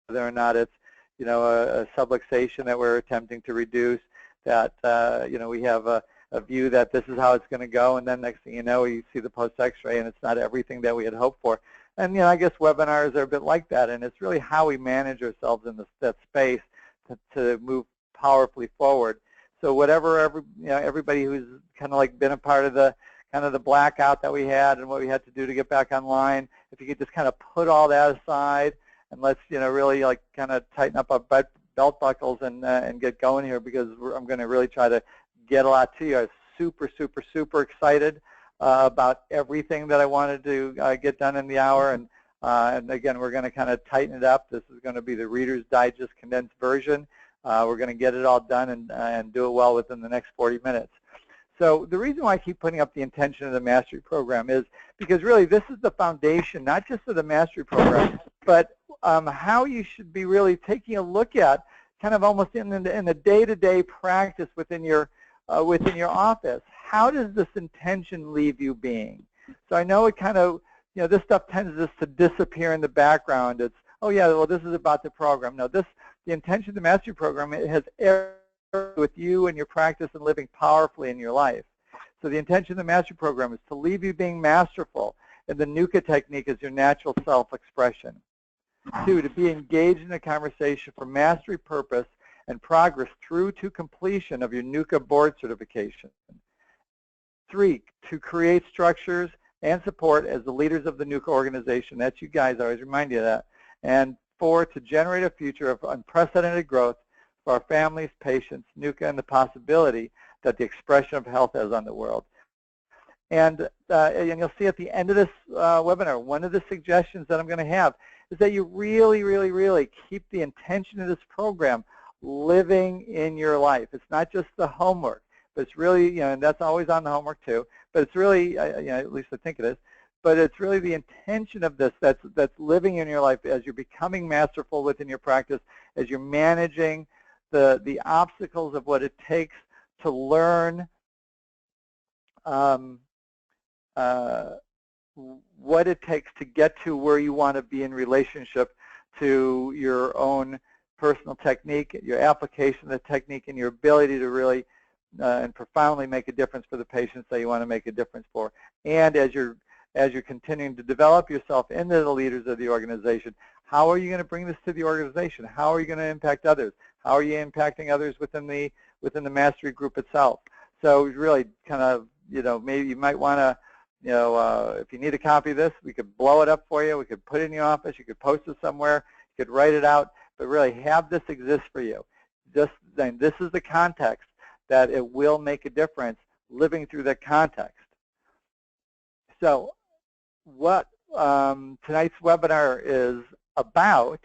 whether or not it's, a subluxation that we're attempting to reduce, that, we have a view that this is how it's going to go, and then next thing you know, you see the post-X-ray, and it's not everything that we had hoped for. And, I guess webinars are a bit like that, and it's really how we manage ourselves in that space to move powerfully forward. So whatever, everybody who's kind of like been a part of the blackout that we had and what we had to do to get back online, if you could just kind of put all that aside and let's, really like kind of tighten up our belt buckles and get going here, because I'm going to really try to get a lot to you. I'm super, super, super excited about everything that I wanted to get done in the hour. And again, we're going to kind of tighten it up. This is going to be the Reader's Digest condensed version. We're going to get it all done and do it well within the next 40 minutes. So the reason why I keep putting up the intention of the mastery program is because really this is the foundation, not just of the mastery program, but how you should be really taking a look at kind of almost in the day-to-day practice within your office. How does this intention leave you being? So I know it kind of, this stuff tends just to disappear in the background. It's, oh yeah, well this is about the program. No, the intention of the mastery program, it has everything with you and your practice and living powerfully in your life. So the intention of the mastery program is to leave you being masterful, and the NUCCA technique is your natural self-expression. 2, to be engaged in a conversation for mastery, purpose, and progress through to completion of your NUCCA board certification. 3, to create structures and support as the leaders of the NUCCA organization. That's you guys, I always remind you of that. And 4, to generate a future of unprecedented growth for our families, patients, NUCCA, and the possibility that the expression of health has on the world. And you'll see at the end of this webinar, one of the suggestions that I'm going to have is that you really, really, really keep the intention of this program living in your life. It's not just the homework, but it's really, and that's always on the homework too, but it's really, at least I think it is, but it's really the intention of this that's living in your life as you're becoming masterful within your practice, as you're managing the obstacles of what it takes to learn what it takes to get to where you want to be in relationship to your own personal technique, your application of the technique, and your ability to really and profoundly make a difference for the patients that you want to make a difference for. And as you're continuing to develop yourself into the leaders of the organization, how are you going to bring this to the organization? How are you going to impact others? How are you impacting others within the mastery group itself? So really kind of, maybe you might want to, if you need a copy of this, we could blow it up for you. We could put it in your office. You could post it somewhere. You could write it out. But really have this exist for you. Just then, this is the context that it will make a difference living through that context. So what tonight's webinar is about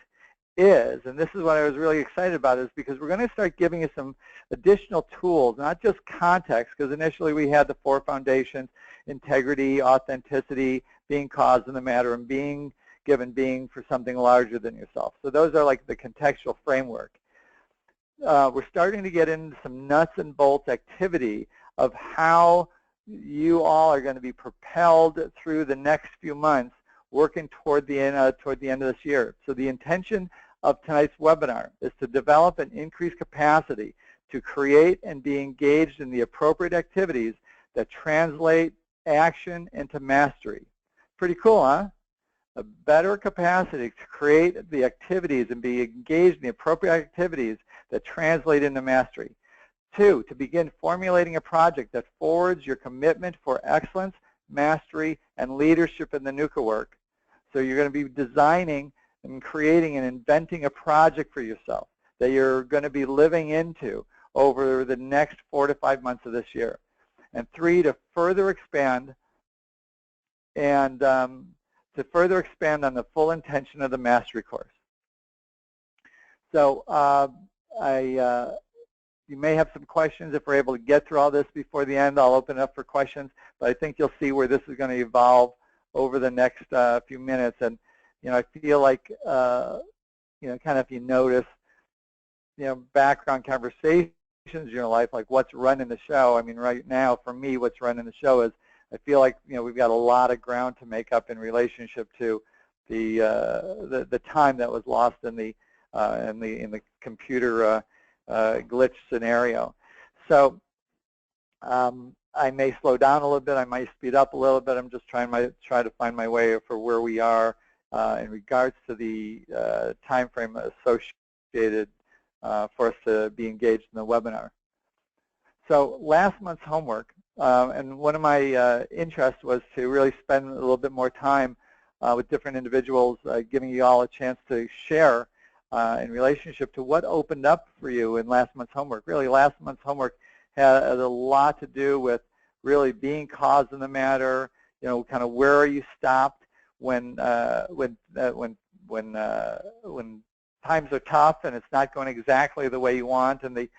is, and this is what I was really excited about, is because we're going to start giving you some additional tools, not just context, because initially we had the 4 foundations: integrity, authenticity, being cause in the matter, and being given being for something larger than yourself. So those are like the contextual framework. We're starting to get into some nuts and bolts activity of how you all are going to be propelled through the next few months, working toward the end of this year. So the intention of tonight's webinar is to develop and increase capacity to create and be engaged in the appropriate activities that translate action into mastery. Pretty cool, huh? A better capacity to create the activities and be engaged in the appropriate activities that translate into mastery. 2, to begin formulating a project that forwards your commitment for excellence, mastery, and leadership in the NUCCA work. So you're going to be designing and creating and inventing a project for yourself that you're going to be living into over the next 4 to 5 months of this year. And 3, to further expand and on the full intention of the mastery course. So you may have some questions. If we're able to get through all this before the end, I'll open it up for questions. But I think you'll see where this is going to evolve over the next few minutes. And I feel like kind of if you notice, background conversations in your life, like what's running the show. I mean, right now for me, what's running the show is I feel like we've got a lot of ground to make up in relationship to the time that was lost in the in the computer glitch scenario. So I may slow down a little bit. I might speed up a little bit. I'm just try to find my way for where we are in regards to the time frame associated for us to be engaged in the webinar. So last month's homework, and one of my interests was to really spend a little bit more time with different individuals, giving you all a chance to share in relationship to what opened up for you in last month's homework. Really, last month's homework had a lot to do with really being cause in the matter. You know, kind of where are you stopped when times are tough and it's not going exactly the way you want, and the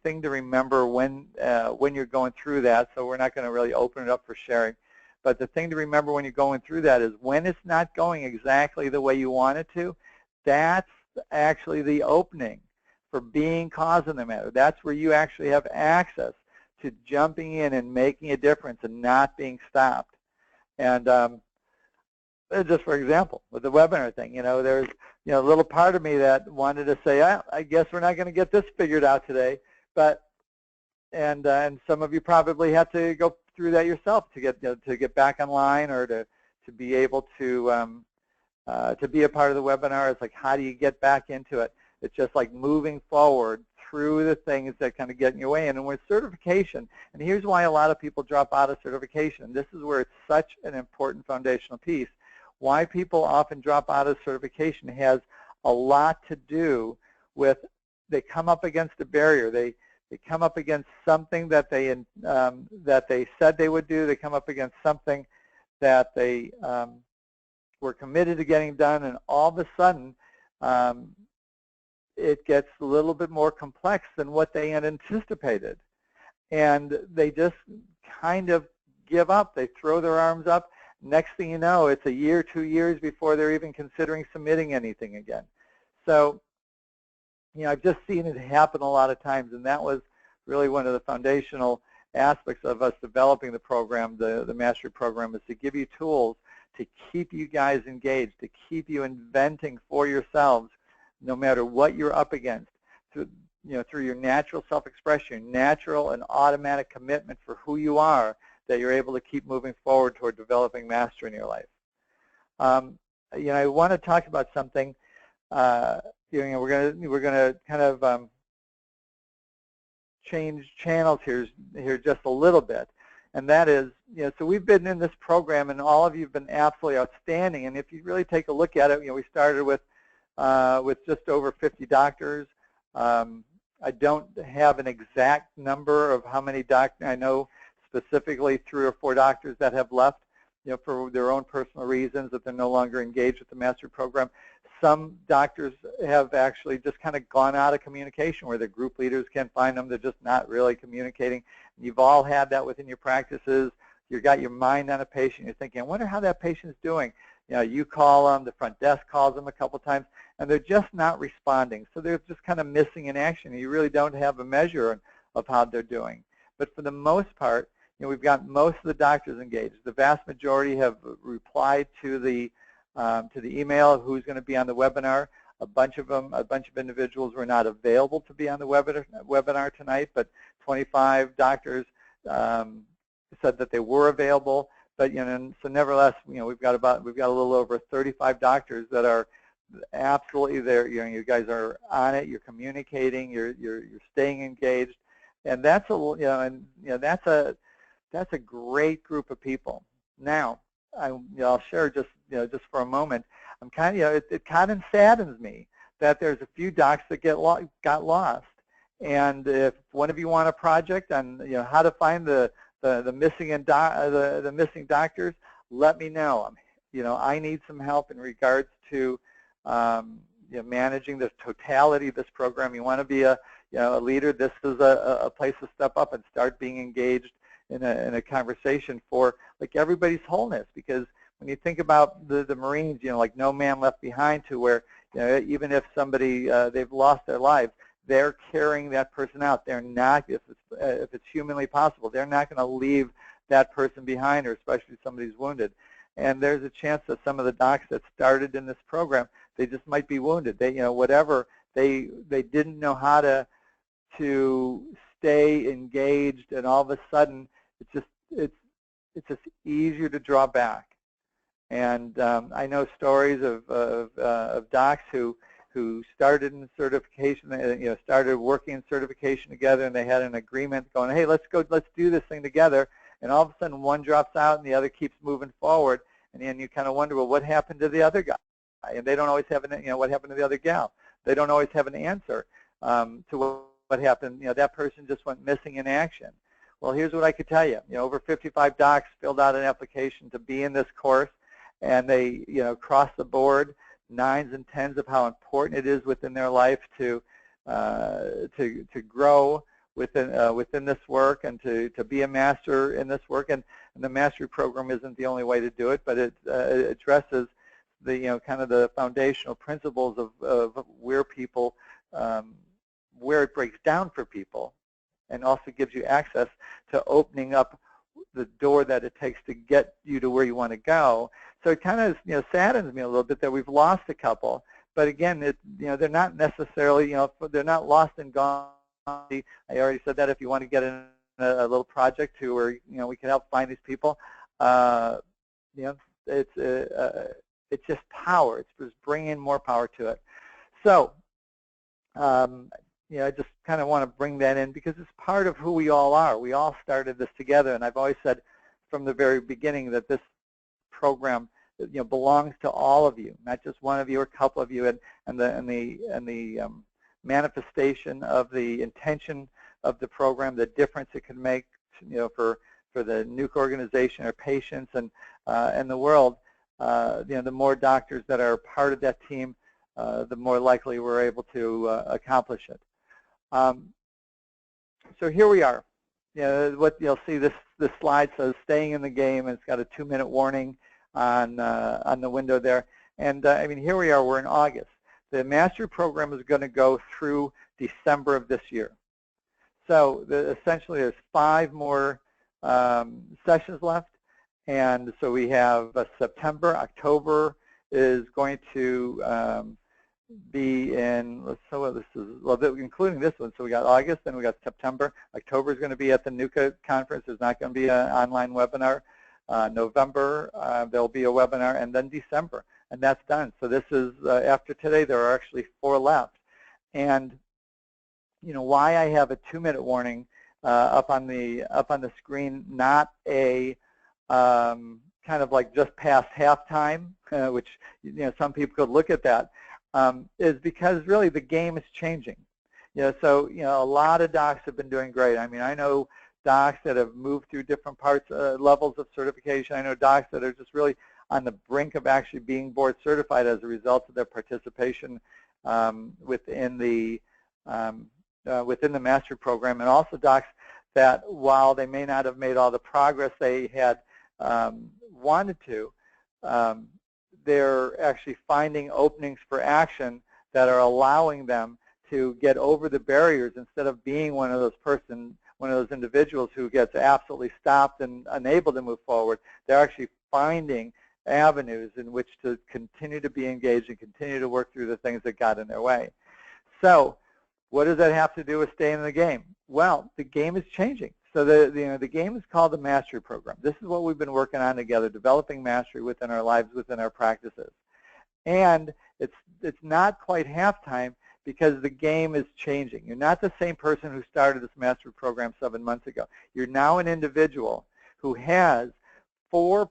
thing to remember when you're going through that. So we're not going to really open it up for sharing, but the thing to remember when you're going through that is when it's not going exactly the way you want it to, that's actually the opening for being cause in the matter. That's where you actually have access to jumping in and making a difference and not being stopped. And just for example, with the webinar thing, there's a little part of me that wanted to say, I guess we're not going to get this figured out today, but and some of you probably have to go through that yourself to get back online or to be able to be a part of the webinar. It's like, how do you get back into it? It's just like moving forward through the things that kind of get in your way. And with certification, and here's why a lot of people drop out of certification. This is where it's such an important foundational piece. Why people often drop out of certification has a lot to do with they come up against a barrier. They come up against something that they said they would do. They come up against something that they were committed to getting done, and all of a sudden it gets a little bit more complex than what they had anticipated. And they just kind of give up. They throw their arms up. Next thing you know, it's a year, 2 years before they're even considering submitting anything again. So, I've just seen it happen a lot of times, and that was really one of the foundational aspects of us developing the program, the mastery program, is to give you tools to keep you guys engaged, to keep you inventing for yourselves, no matter what you're up against, through your natural self-expression, natural and automatic commitment for who you are, that you're able to keep moving forward toward developing mastery in your life. I want to talk about something. We're going to kind of change channels here just a little bit, and that is, so we've been in this program, and all of you have been absolutely outstanding. And if you really take a look at it, we started with just over 50 doctors. I don't have an exact number of how many doctors. I know specifically 3 or 4 doctors that have left, for their own personal reasons, that they're no longer engaged with the mastery program. Some doctors have actually just kind of gone out of communication, where the group leaders can't find them. They're just not really communicating. You've all had that within your practices. You've got your mind on a patient. You're thinking, I wonder how that patient's doing. You call them, the front desk calls them a couple times, and they're just not responding. So they're just kind of missing in action. You really don't have a measure of how they're doing. But for the most part, we've got most of the doctors engaged. The vast majority have replied to the email of who's going to be on the webinar. A bunch of individuals were not available to be on the webinar tonight, but 25 doctors said that they were available. But so nevertheless, we've got a little over 35 doctors that are absolutely there. You guys are on it. You're communicating. You're staying engaged, and that's that's a great group of people. Now, I'll share just for a moment. I'm kind of it kind of saddens me that there's a few docs that got lost. And if one of you want a project on how to find the missing doctors, let me know. I need some help in regards to managing the totality of this program. You want to be a leader. This is a place to step up and start being engaged in a conversation for like everybody's wholeness. Because when you think about the Marines, like No Man Left Behind, to where even if somebody they've lost their lives, they're carrying that person out. They're not, if it's humanly possible, they're not going to leave that person behind, or especially if somebody's wounded. And there's a chance that some of the docs that started in this program, they just might be wounded. They, whatever, they didn't know how to stay engaged, and all of a sudden, it's just easier to draw back. And I know stories of docs who started in certification, started working in certification together, and they had an agreement going, hey, let's do this thing together. And all of a sudden, one drops out, and the other keeps moving forward. And then you kind of wonder, well, what happened to the other guy? And they don't always have what happened to the other gal? They don't always have an answer to what happened. That person just went missing in action. Well, here's what I could tell you. Over 55 docs filled out an application to be in this course, and they, across the board, 9s and 10s of how important it is within their life to grow within this work, and to be a master in this work. And the mastery program isn't the only way to do it, but it addresses the kind of the foundational principles of where people, where it breaks down for people, and also gives you access to opening up the door that it takes to get you to where you want to go. So it kind of saddens me a little bit that we've lost a couple, but again, they're not necessarily, they're not lost and gone. I already said that if you want to get in a little project to where we can help find these people, it's just power. It's just bringing more power to it. So I just kind of want to bring that in because it's part of who we all are. We all started this together, and I've always said from the very beginning that this program belongs to all of you, not just one of you or a couple of you, and the manifestation of the intention of the program, the difference it can make, for the NUCCA organization, our patients, and the world. The more doctors that are part of that team, the more likely we're able to accomplish it. So here we are. What you'll see, this slide says "Staying in the Game," and it's got a 2-minute warning on the window there. And I mean, here we are. We're in August. The mastery program is going to go through December of this year. So essentially, there's 5 more sessions left, and so we have September. October is going to be in, so this is, well, including this one. So we got August, then we got September. October is going to be at the NUCCA conference. There's not going to be an online webinar. November, there'll be a webinar, and then December, and that's done. So this is, after today, there are actually 4 left. And why I have a 2-minute warning up on the screen, not a kind of like just past halftime, which some people could look at that, is because really the game is changing. So a lot of docs have been doing great. I mean, I know docs that have moved through different parts, levels of certification. I know docs that are just really on the brink of actually being board certified as a result of their participation within the mastery program, and also docs that, while they may not have made all the progress they had wanted to, they're actually finding openings for action that are allowing them to get over the barriers instead of being one of those individuals who gets absolutely stopped and unable to move forward. They're actually finding avenues in which to continue to be engaged and continue to work through the things that got in their way. So what does that have to do with staying in the game? Well, the game is changing. So the game is called the Mastery Program. This is what we've been working on together, developing mastery within our lives, within our practices. And it's not quite halftime because the game is changing. You're not the same person who started this Mastery Program 7 months ago. You're now an individual who has 4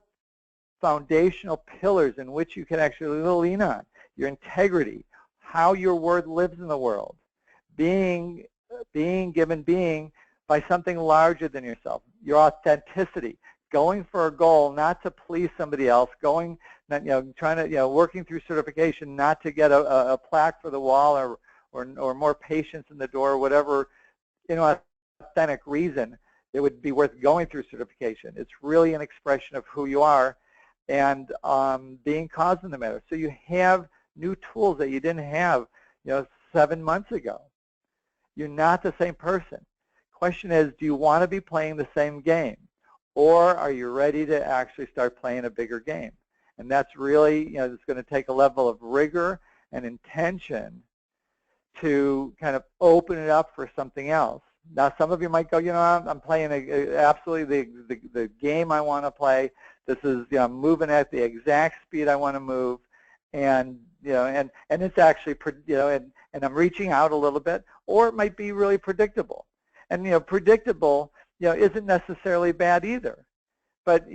foundational pillars in which you can actually lean on. Your integrity, how your word lives in the world, being given being by something larger than yourself, your authenticity, going for a goal not to please somebody else, working through certification not to get a plaque for the wall or more patients in the door, whatever authentic reason it would be worth going through certification. It's really an expression of who you are and being cause in the matter. So you have new tools that you didn't have 7 months ago. You're not the same person. Question is, do you want to be playing the same game, or are you ready to actually start playing a bigger game? And that's really, it's going to take a level of rigor and intention to kind of open it up for something else. Now, some of you might go, I'm playing absolutely the game I want to play. This is, I'm moving at the exact speed I want to move, and and it's actually, and I'm reaching out a little bit, or it might be really predictable. And predictable, isn't necessarily bad either. But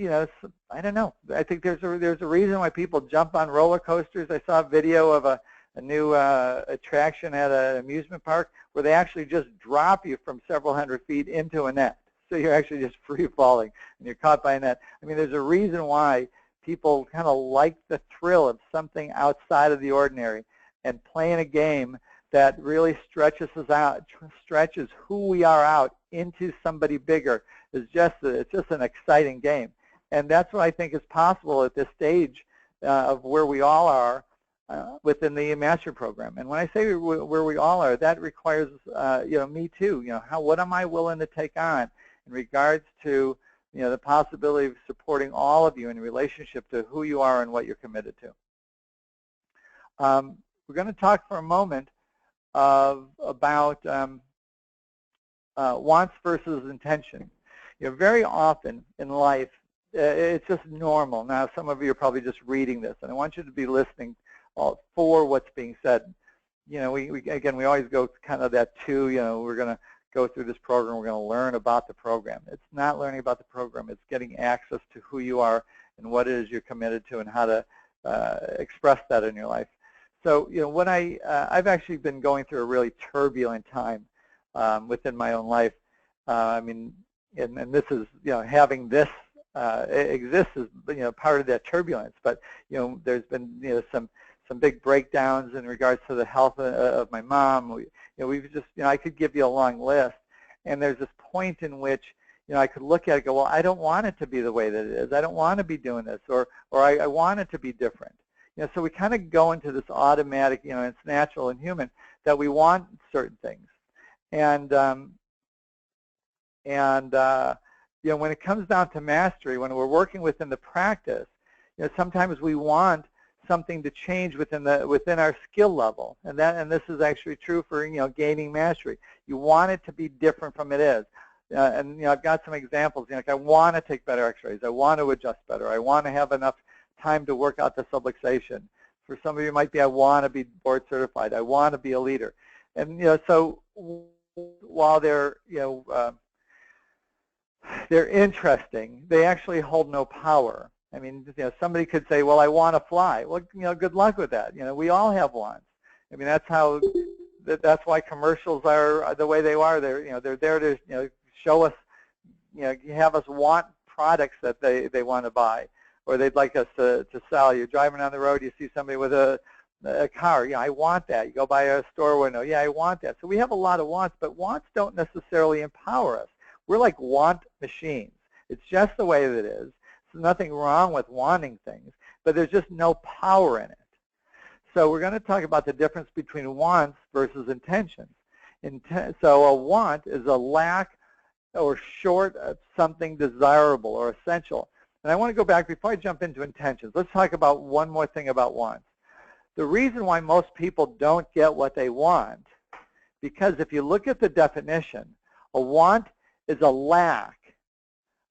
I don't know. I think there's a reason why people jump on roller coasters. I saw a video of a new attraction at an amusement park where they actually just drop you from several hundred feet into a net. So you're actually just free falling and you're caught by a net. I mean, there's a reason why people kind of like the thrill of something outside of the ordinary, and playing a game that really stretches us out, stretches who we are out into somebody bigger. It's just an exciting game. And that's what I think is possible at this stage of where we all are within the mastery program. And when I say where we all are, that requires me too. What am I willing to take on in regards to the possibility of supporting all of you in relationship to who you are and what you're committed to. We're going to talk for a moment about wants versus intention. Very often in life, it's just normal. Now, some of you are probably just reading this, and I want you to be listening for what's being said. We always go kind of that too. We're going to go through this program. We're going to learn about the program. It's not learning about the program. It's getting access to who you are and what it is you're committed to and how to express that in your life. So, when I've actually been going through a really turbulent time within my own life. And this is, having this exist is, part of that turbulence. But, there's been, some big breakdowns in regards to the health of my mom. We've just, I could give you a long list. And there's this point in which, I could look at it and go, well, I don't want it to be the way that it is. I don't want to be doing this, or I want it to be different. So we kind of go into this automatic, it's natural and human that we want certain things. And when it comes down to mastery, when we're working within the practice, sometimes we want something to change within our skill level, and this is actually true for gaining mastery. You want it to be different from it is. I've got some examples. Like I want to take better X-rays. I want to adjust better. I want to have enough time to work out the subluxation. For some of you, it might be I want to be board certified. I want to be a leader. And so while they're interesting, they actually hold no power. I mean, somebody could say, well, I want to fly. Well, good luck with that. We all have wants. I mean, that's why commercials are the way they are. They're there to show us, have us want products that they want to buy, or they'd like us to sell. You're driving on the road, you see somebody with a car. Yeah, I want that. You go by a store window. Yeah, I want that. So we have a lot of wants, but wants don't necessarily empower us. We're like want machines. It's just the way that it is. There's nothing wrong with wanting things, but there's just no power in it. So we're going to talk about the difference between wants versus intentions. So a want is a lack or short of something desirable or essential. And I want to go back, before I jump into intentions, let's talk about one more thing about wants. The reason why most people don't get what they want, because if you look at the definition, a want is a lack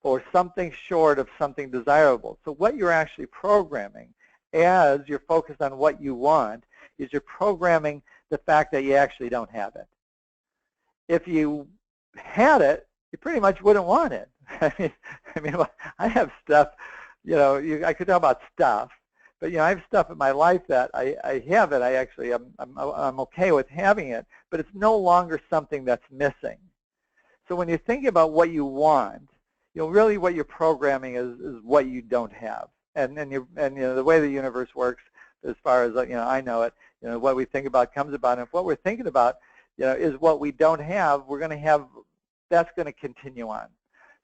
or something short of something desirable. So what you're actually programming as you're focused on what you want is you're programming the fact that you actually don't have it. If you had it, you pretty much wouldn't want it. I mean, I have stuff, I could talk about stuff, but I have stuff in my life that I have it. I'm okay with having it, but it's no longer something that's missing. So when you think about what you want, really what you're programming is what you don't have. And the way the universe works, as far as I know it, what we think about comes about. And if what we're thinking about, is what we don't have, we're going to have. That's going to continue on.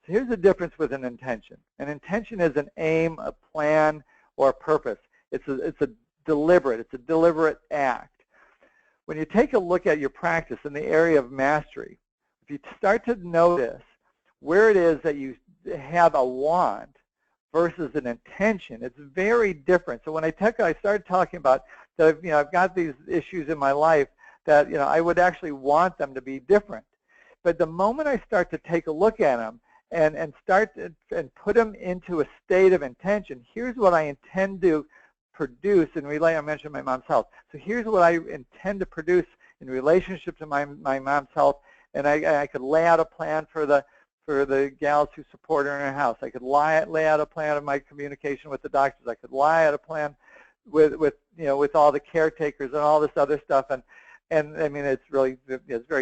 So here's the difference with an intention. An intention is an aim, a plan, or a purpose. It's a deliberate act. When you take a look at your practice in the area of mastery, if you start to notice where it is that you have a want versus an intention, it's very different. So when I started talking about that, I've got these issues in my life that, I would actually want them to be different. But the moment I start to take a look at them and start and put them into a state of intention, here's what I intend to produce in relation. I mentioned my mom's health. So here's what I intend to produce in relationship to my mom's health, and I could lay out a plan for the gals who support her in her house. I could lay out a plan of my communication with the doctors. I could lay out a plan with all the caretakers and all this other stuff. And I mean, it's very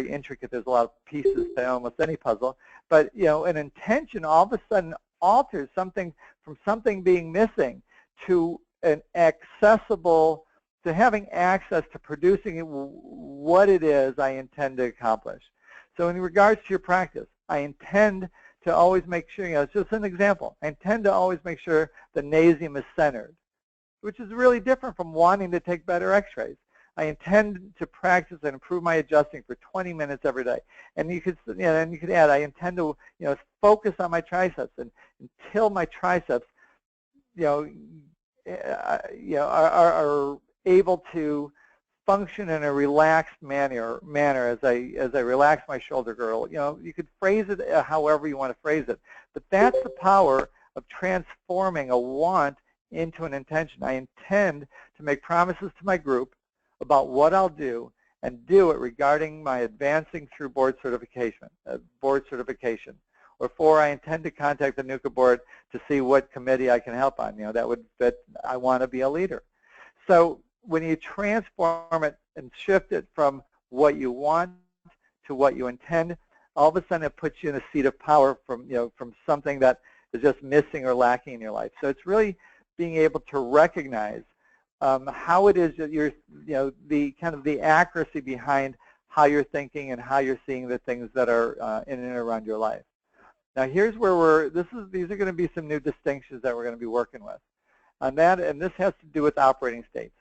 intricate. There's a lot of pieces to almost any puzzle. But an intention all of a sudden alters something from something being missing to an accessible, to having access to producing what it is I intend to accomplish. So in regards to your practice, I intend to always make sure, it's just an example, I intend to always make sure the nasium is centered, which is really different from wanting to take better x-rays. I intend to practice and improve my adjusting for 20 minutes every day. And you could, and you could add, I intend to, focus on my triceps, and until my triceps, are able to function in a relaxed manner as I relax my shoulder girdle. You could phrase it however you want to phrase it, but that's the power of transforming a want into an intention. I intend to make promises to my group about what I'll do, and do it regarding my advancing through board certification. Or 4, I intend to contact the NUCCA board to see what committee I can help on. That I want to be a leader. So when you transform it and shift it from what you want to what you intend, all of a sudden it puts you in a seat of power from something that is just missing or lacking in your life. So it's really being able to recognize how it is that you're, the kind of the accuracy behind how you're thinking and how you're seeing the things that are in and around your life. Now here's where these are going to be some new distinctions that we're going to be working with on that, and this has to do with operating states.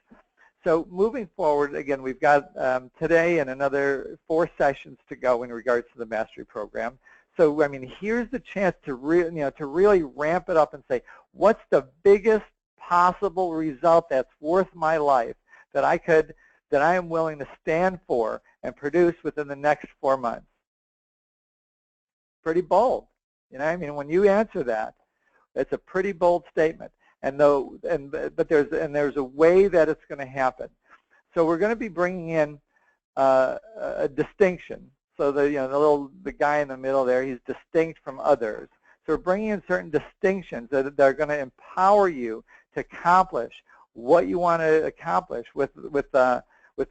So moving forward, again, we've got today and another 4 sessions to go in regards to the mastery program. So I mean, here's the chance to really ramp it up and say, what's the biggest possible result that's worth my life that I am willing to stand for and produce within the next 4 months? Pretty bold. I mean, when you answer that, it's a pretty bold statement. But there's a way that it's going to happen. So we're going to be bringing in a distinction. So the guy in the middle there, he's distinct from others. So we're bringing in certain distinctions that are going to empower you to accomplish what you want to accomplish with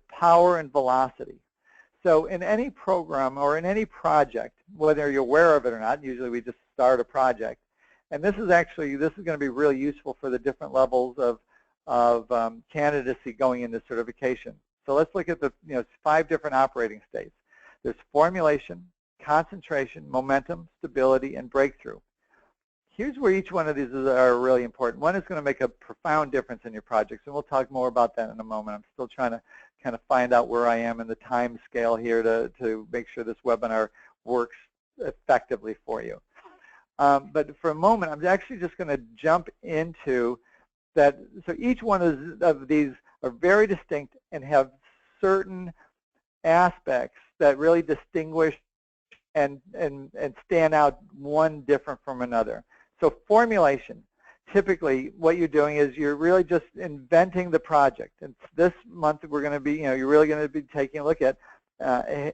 power and velocity. So in any program or in any project, whether you're aware of it or not, usually we just start a project. And this is going to be really useful for the different levels of candidacy going into certification. So let's look at the 5 different operating states. There's formulation, concentration, momentum, stability, and breakthrough. Here's where each one of these are really important. One is going to make a profound difference in your projects, and we'll talk more about that in a moment. I'm still trying to kind of find out where I am in the time scale here to make sure this webinar works effectively for you. But for a moment, I'm actually just going to jump into that. So each one of these are very distinct and have certain aspects that really distinguish and stand out one different from another. So formulation, typically what you're doing is you're really just inventing the project. And this month we're going to be, you're really going to be taking a look at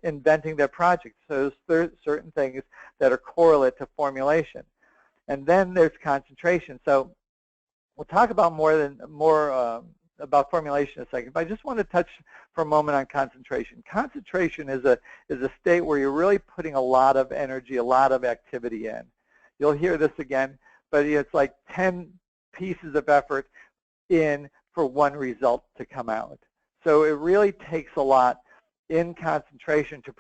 inventing that project. So there's certain things that are correlate to formulation. And then there's concentration. So we'll talk about more about formulation in a second, but I just want to touch for a moment on concentration. Concentration is a state where you're really putting a lot of energy, a lot of activity in. You'll hear this again, but it's like 10 pieces of effort in for one result to come out. So it really takes a lot in concentration to,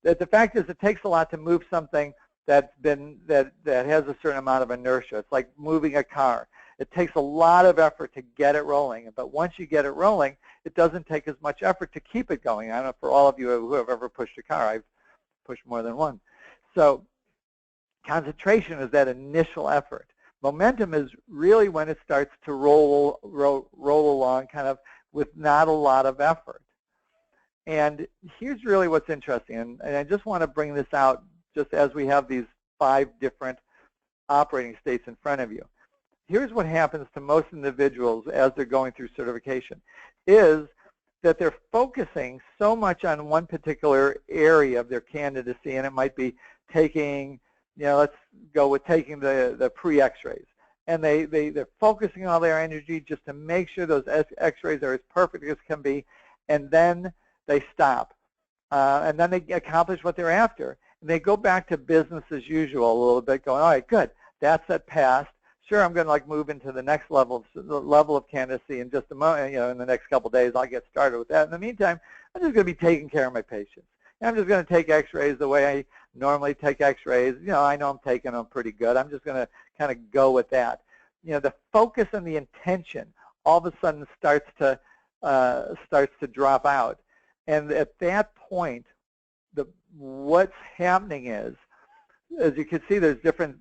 the fact is it takes a lot to move something that has a certain amount of inertia. It's like moving a car. It takes a lot of effort to get it rolling, but once you get it rolling, it doesn't take as much effort to keep it going. I don't know, for all of you who have ever pushed a car, I've pushed more than one. So Concentration is that initial effort. Momentum is really when it starts to roll along kind of with not a lot of effort. And here's really what's interesting, and I just want to bring this out just as we have these 5 different operating states in front of you. Here's what happens to most individuals as they're going through certification, is that they're focusing so much on one particular area of their candidacy, and it might be taking, let's go with taking the pre-X-rays. And they're focusing all their energy just to make sure those X-rays are as perfect as can be, and then they stop. And then they accomplish what they're after. And they go back to business as usual a little bit, going, all right, good, that's that passed. Sure, I'm going to move into the next level of candidacy in just a moment. In the next couple of days, I'll get started with that. In the meantime, I'm just going to be taking care of my patients. And I'm just going to take X-rays the way I normally take X-rays. I know I'm taking them pretty good. I'm just going to kind of go with that. The focus and the intention all of a sudden starts to drop out. And at that point, what's happening is, as you can see, there's different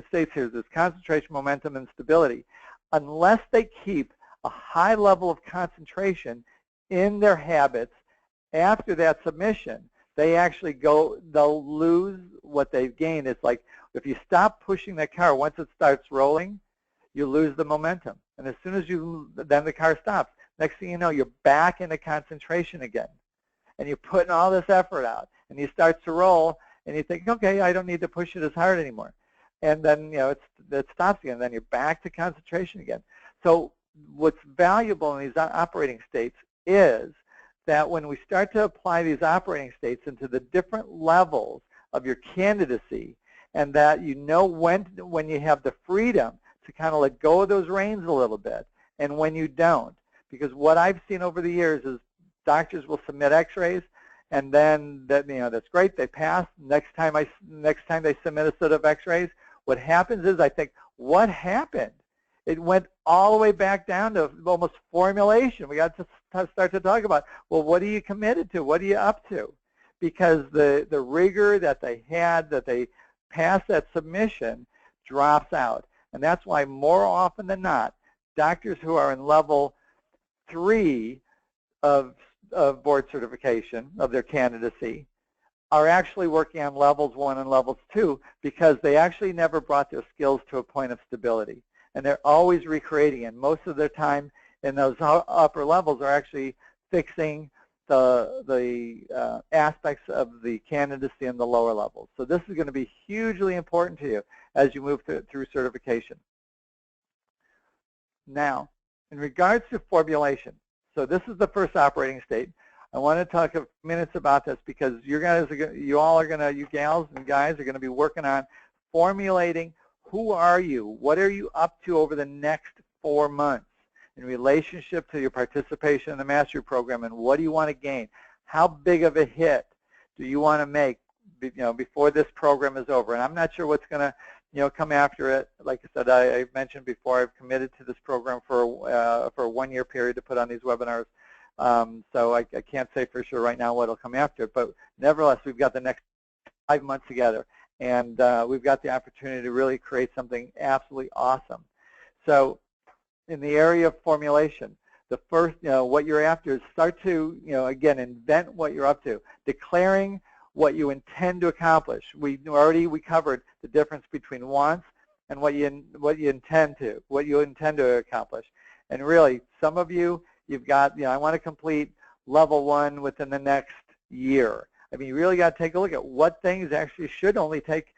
states here. There's concentration, momentum, and stability. Unless they keep a high level of concentration in their habits after that submission, they'll lose what they've gained. It's like if you stop pushing that car, once it starts rolling, you lose the momentum. And as soon as then the car stops. Next thing you know, you're back into concentration again. And you're putting all this effort out. And you start to roll, and you think, okay, I don't need to push it as hard anymore. And then, it stops again. And then you're back to concentration again. So what's valuable in these operating states is that when we start to apply these operating states into the different levels of your candidacy, and that when you have the freedom to kind of let go of those reins a little bit, and when you don't. Because what I've seen over the years is doctors will submit X-rays, and then that's great, they pass. Next time they submit a set of X-rays, what happens is I think, what happened? It went all the way back down to almost formulation. We got to start to talk about, well, what are you committed to? What are you up to? Because the rigor that they had, that they passed that submission, drops out. And that's why more often than not, doctors who are in level 3 of board certification of their candidacy are actually working on levels 1 and levels 2 because they actually never brought their skills to a point of stability. And they're always recreating, and most of their time in those upper levels are actually fixing the aspects of the candidacy in the lower levels. So this is going to be hugely important to you as you move through certification. Now, in regards to formulation, so this is the first operating state. I want to talk a few minutes about this because you gals and guys are going to be working on formulating who are you, what are you up to over the next 4 months in relationship to your participation in the mastery program, and what do you want to gain? How big of a hit do you want to make before this program is over? And I'm not sure what's going to come after it. Like I said, I mentioned before, I've committed to this program for a 1-year period to put on these webinars. So I can't say for sure right now what will come after it, but nevertheless, we've got the next 5 months together, and we've got the opportunity to really create something absolutely awesome. So in the area of formulation, the first, what you're after is start to, again, invent what you're up to, declaring what you intend to accomplish. We covered the difference between wants and what you intend to accomplish. And really, some of you, you've got, I want to complete level 1 within the next year. I mean, you really got to take a look at what things actually should only take,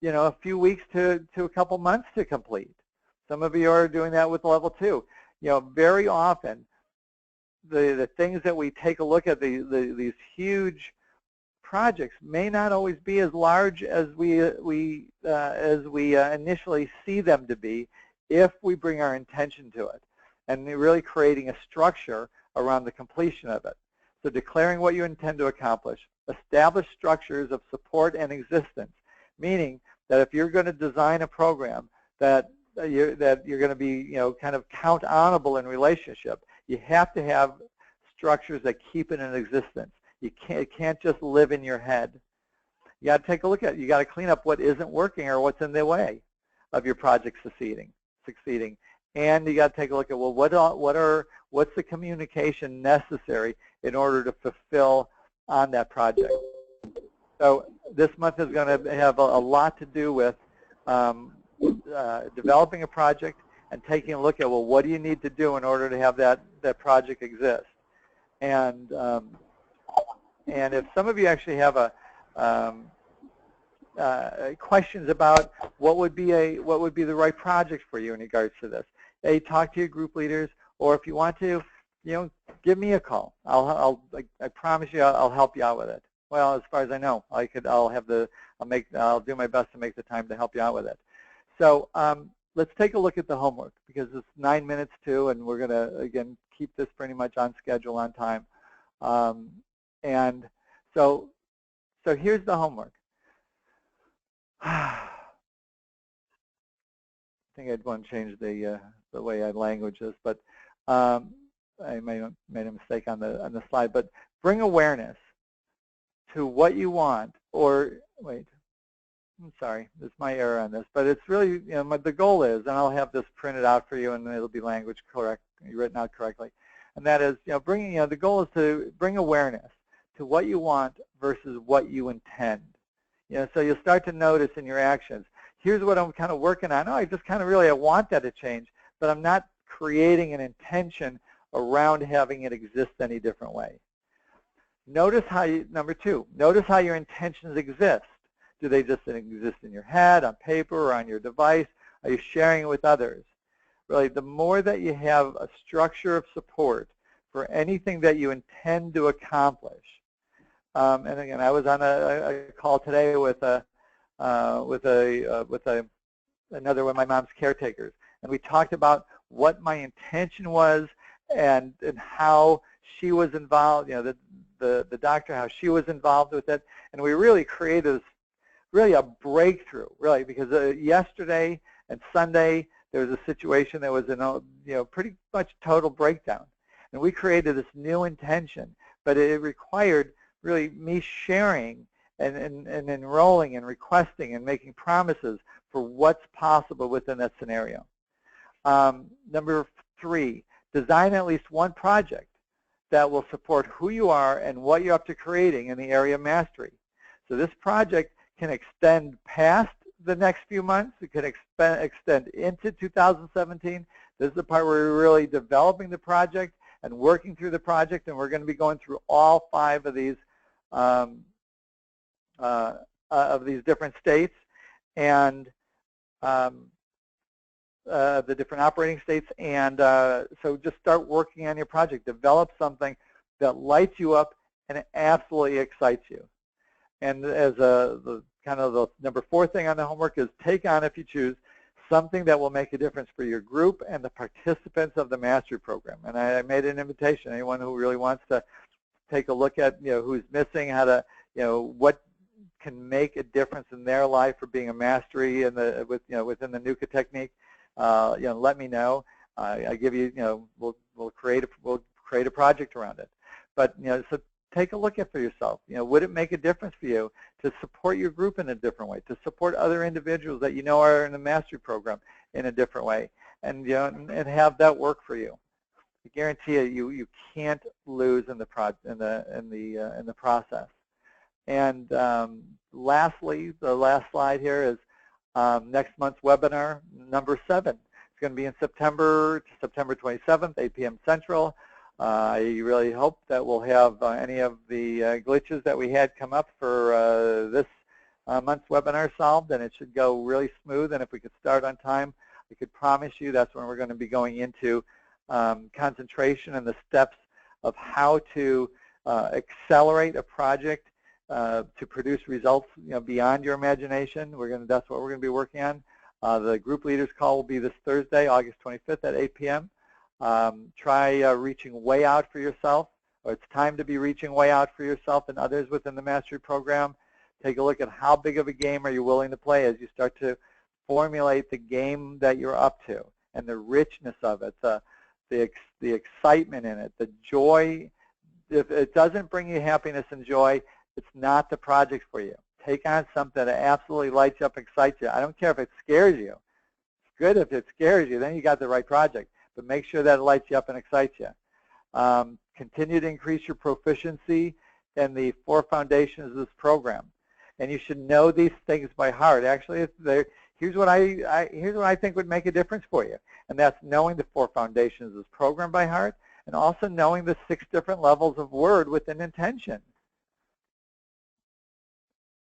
a few weeks to a couple months to complete. Some of you are doing that with level 2. Very often, the things that we take a look at, these huge projects may not always be as large as we initially see them to be if we bring our intention to it, and really creating a structure around the completion of it. So declaring what you intend to accomplish, establish structures of support and existence, meaning that if you're going to design a program that you're going to be, kind of count-onable in relationship, you have to have structures that keep it in existence. It can't just live in your head. You got to take a look at it. You got to clean up what isn't working or what's in the way of your project succeeding. And you got to take a look at, well, what's the communication necessary in order to fulfill on that project. So this month is going to have a lot to do with developing a project and taking a look at, well, what do you need to do in order to have that project exist? And if some of you actually have questions about what would be the right project for you in regards to this, talk to your group leaders, or if you want to, give me a call. I promise you, I'll help you out with it. Well, as far as I know, I'll do my best to make the time to help you out with it. So let's take a look at the homework, because it's 9 minutes to, and we're going to again keep this pretty much on schedule, on time. And so here's the homework. I think I'd want to change the way I language this, but I made a mistake on the slide. But bring awareness to what you want, or wait, I'm sorry, there's my error on this, but it's really, the goal is, and I'll have this printed out for you, and it'll be language correct, written out correctly, and that is, the goal is to bring awareness to what you want versus what you intend. So you'll start to notice in your actions, here's what I'm kind of working on. Oh, I just kind of I want that to change, but I'm not creating an intention around having it exist any different way. Notice how number two, notice how your intentions exist. Do they just exist in your head, on paper, or on your device? Are you sharing it with others? Really, the more that you have a structure of support for anything that you intend to accomplish. And again, I was on a call today with another one of my mom's caretakers, and we talked about what my intention was and how she was involved. The doctor, how she was involved with it, and we really created a breakthrough, really, because yesterday and Sunday there was a situation that was pretty much total breakdown, and we created this new intention, but it required really me sharing and enrolling and requesting and making promises for what's possible within that scenario. Number three, design at least one project that will support who you are and what you're up to creating in the area of mastery. So this project can extend past the next few months. It could extend into 2017. This is the part where we're really developing the project and working through the project, and we're going to be going through all 5 of these different states and the different operating states. And so just start working on your project. Develop something that lights you up and absolutely excites you. And as the number 4 thing on the homework is take on, if you choose, something that will make a difference for your group and the participants of the mastery program. And I made an invitation, anyone who really wants to take a look at who's missing, how to what can make a difference in their life for being a mastery in within the NUCCA technique. Let me know. I give you we'll create a project around it. But so take a look at for yourself. Would it make a difference for you to support your group in a different way, to support other individuals that are in the mastery program in a different way, and and have that work for you? I guarantee you can't lose in the process. And lastly, the last slide here is next month's webinar number 7. It's going to be in September 27th, 8 p.m. Central. I really hope that we'll have any of the glitches that we had come up for this month's webinar solved, and it should go really smooth. And if we could start on time, I could promise you that's when we're going to be going into concentration and the steps of how to accelerate a project to produce results beyond your imagination. That's what we're going to be working on. The group leaders call will be this Thursday, August 25th at 8 p.m. Try reaching way out for yourself, or it's time to be reaching way out for yourself and others within the mastery program. Take a look at how big of a game are you willing to play as you start to formulate the game that you're up to, and the richness of it, the excitement in it, the joy. If it doesn't bring you happiness and joy, it's not the project for you. Take on something that absolutely lights you up, excites you. I don't care if it scares you. It's good if it scares you, then you got the right project. But make sure that it lights you up and excites you. Continue to increase your proficiency in the 4 foundations of this program. And you should know these things by heart. Actually, here's what I think would make a difference for you. And that's knowing the 4 foundations of this program by heart, and also knowing the 6 different levels of word within intention.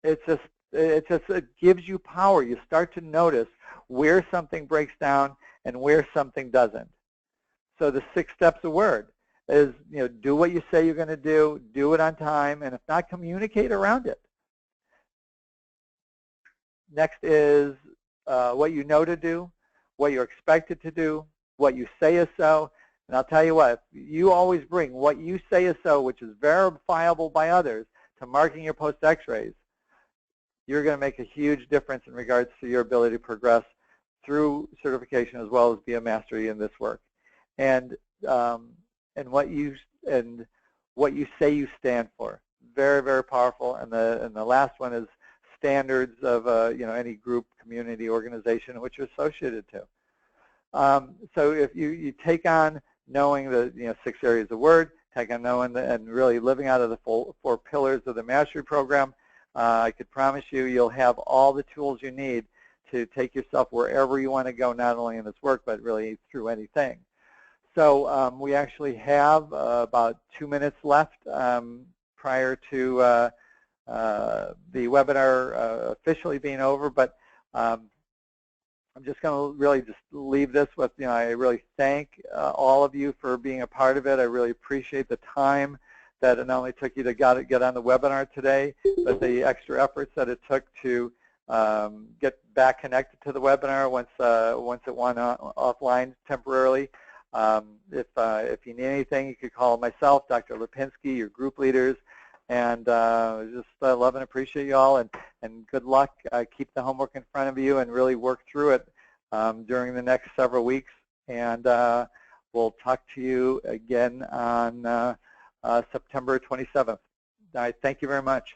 It gives you power. You start to notice where something breaks down and where something doesn't. So the 6 steps of word is, do what you say you're going to do it on time, and if not, communicate around it. Next is what you know to do, what you're expected to do, what you say is so. And I'll tell you what, if you always bring what you say is so, which is verifiable by others, to marking your post x-rays, you're going to make a huge difference in regards to your ability to progress through certification as well as be a mastery in this work. And what you say you stand for, very, very powerful. And the last one is standards of any group, community, organization which you're associated to. So if you take on knowing the 6 areas of word, take on knowing and really living out of the 4 pillars of the mastery program, I could promise you'll have all the tools you need to take yourself wherever you want to go, not only in this work, but really through anything. So we actually have about 2 minutes left prior to the webinar officially being over, but I'm just going to really just leave this with, I really thank all of you for being a part of it. I really appreciate the time that it not only took you to get on the webinar today, but the extra efforts that it took to get back connected to the webinar once it went offline temporarily. If you need anything, you could call myself, Dr. Lipinski, your group leaders, and just love and appreciate you all, and good luck. Keep the homework in front of you and really work through it during the next several weeks, and we'll talk to you again on September 27th. Thank you very much.